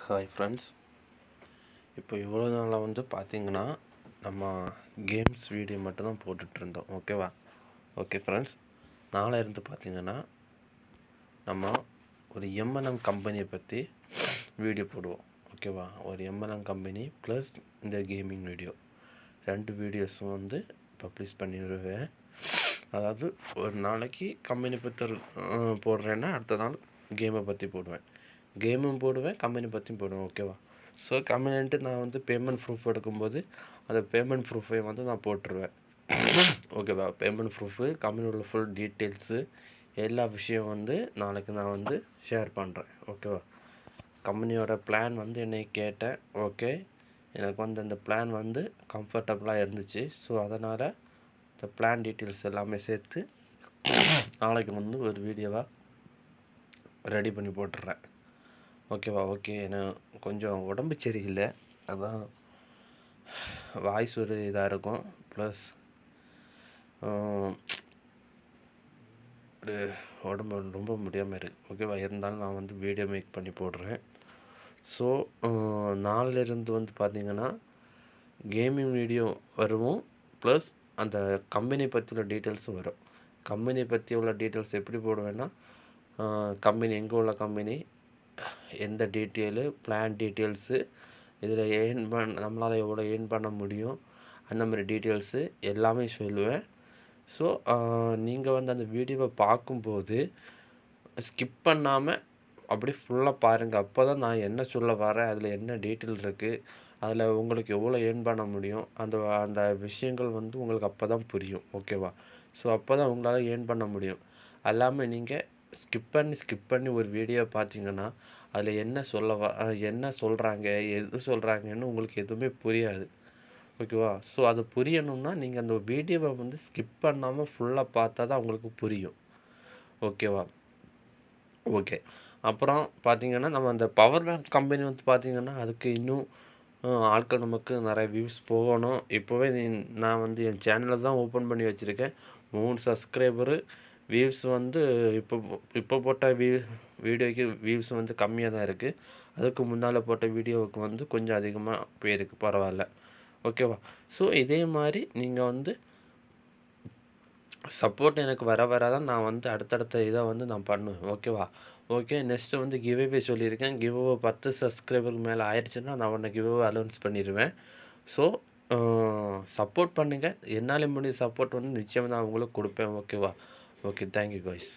Hi friends, இப்போ இவ்வளோ நாளாக வந்து பார்த்திங்கன்னா நம்ம கேம்ஸ் வீடியோ மட்டும்தான் போட்டுட்ருந்தோம். ஓகேவா? ஓகே ஃப்ரெண்ட்ஸ், நாளை இருந்து பார்த்திங்கன்னா நம்ம ஒரு எம்என்எம் கம்பெனியை பற்றி வீடியோ போடுவோம். ஓகேவா? ஒரு எம்என்எம் கம்பெனி ப்ளஸ் இந்த கேமிங் வீடியோ 2 வீடியோஸும் வந்து பப்ளிஷ் பண்ணிடுவேன். அதாவது ஒரு நாளைக்கு கம்பெனி பற்றி போடுறேன்னா அடுத்த நாள் கேமை பற்றி போடுவேன், கேமும் போடுவேன், கம்பெனி பற்றியும் போடுவேன். ஓகேவா? ஸோ கம்பெனின்ட்டு நான் வந்து பேமெண்ட் ப்ரூஃப் எடுக்கும்போது அந்த பேமெண்ட் ப்ரூஃபை வந்து நான் போட்டுருவேன். ஓகேவா? பேமெண்ட் ப்ரூஃபு, கம்பெனியோட ஃபுல் டீட்டெயில்ஸு, எல்லா விஷயம் வந்து நாளைக்கு நான் வந்து ஷேர் பண்ணுறேன். ஓகேவா? கம்பெனியோட பிளான் வந்து என்னை கேட்டேன். ஓகே, எனக்கு வந்து அந்த பிளான் வந்து கம்ஃபர்டபுளாக இருந்துச்சு. ஸோ அதனால் இந்த பிளான் டீட்டெயில்ஸ் எல்லாமே சேர்த்து நாளைக்கு வந்து ஒரு வீடியோவாக ரெடி பண்ணி போட்டுடுறேன். ஓகேவா? ஓகே, எனக்கு கொஞ்சம் உடம்பு சரியில்லை, அதான் வாய்ஸ் ஒரு இதாக இருக்கும். ப்ளஸ் ஒரு உடம்பு ரொம்ப முடியாமல் இருக்குது. ஓகேவா? இருந்தாலும் நான் வந்து வீடியோ மேக் பண்ணி போடுறேன். ஸோ நாளிலிருந்து வந்து பார்த்திங்கன்னா கேமிங் வீடியோ வருவோம், ப்ளஸ் அந்த கம்பெனி பற்றி உள்ள டீட்டெயில்ஸும் வரும். கம்பெனி பற்றி உள்ள டீட்டெயில்ஸ் எப்படி போடுவேன்னா, கம்பெனி எங்கே உள்ள கம்பெனி, எந்த டீட்டெயிலு, பிளான் டீட்டெயில்ஸு, இதில் நம்மளால் எவ்வளோ ஏர்ன் பண்ண முடியும், அந்த மாதிரி டீட்டெயில்ஸு எல்லாமே சொல்லுவேன். ஸோ நீங்கள் வந்து அந்த வீடியோவை பார்க்கும்போது ஸ்கிப் பண்ணாமல் அப்படியே ஃபுல்லாக பாருங்கள். அப்போ தான் நான் என்ன சொல்ல வரேன், அதில் என்ன டீட்டெயில் இருக்குது, அதில் உங்களுக்கு எவ்வளோ ஏர்ன் பண்ண முடியும், அந்த அந்த விஷயங்கள் வந்து உங்களுக்கு அப்போ தான் புரியும். ஓகேவா? ஸோ அப்போ தான் உங்களால் ஏர்ன் பண்ண முடியும். எல்லாமே நீங்கள் ஸ்கிப் பண்ணி ஒரு வீடியோ பார்த்தீங்கன்னா அதில் என்ன சொல்கிறாங்க, எது சொல்கிறாங்கன்னு உங்களுக்கு எதுவுமே புரியாது. ஓகேவா? ஸோ அது புரியணும்னா நீங்கள் அந்த வீடியோவை வந்து ஸ்கிப் பண்ணாமல் ஃபுல்லாக பார்த்தா தான் உங்களுக்கு புரியும். ஓகேவா? ஓகே. அப்புறம் பார்த்திங்கன்னா நம்ம அந்த பவர் பேங்க் கம்பெனி வந்து பார்த்திங்கன்னா அதுக்கு இன்னும் ஆட்கள் நமக்கு நிறைய வியூஸ் போகணும். இப்போவே நான் வந்து என் சேனலை தான் ஓப்பன் பண்ணி வச்சுருக்கேன். 3 சப்ஸ்கிரைபரு. வியூஸ் வந்து இப்போ போட்ட வீடியோக்கு வியூஸ் வந்து கம்மியாக தான் இருக்குது. அதுக்கு முன்னால் போட்ட வீடியோவுக்கு வந்து கொஞ்சம் அதிகமாக போயிருக்கு. பரவாயில்ல. ஓகேவா? ஸோ இதே மாதிரி நீங்கள் வந்து சப்போர்ட் எனக்கு வர தான் நான் வந்து அடுத்தடுத்த இதை வந்து நான் பண்ணுவேன். ஓகேவா? ஓகே, நெக்ஸ்ட்டு வந்து கிவ்அவே சொல்லியிருக்கேன். கிவ்அவே 10 சப்ஸ்கிரைபருக்கு மேலே ஆயிடுச்சுன்னா நான் உடனே கிவ்அவே அனௌன்ஸ் பண்ணிடுவேன். ஸோ சப்போர்ட் பண்ணுங்கள். என்னால் முடிஞ்ச சப்போர்ட் வந்து நிச்சயமாக நான் உங்களுக்கு கொடுப்பேன். ஓகேவா? Okay, thank you guys.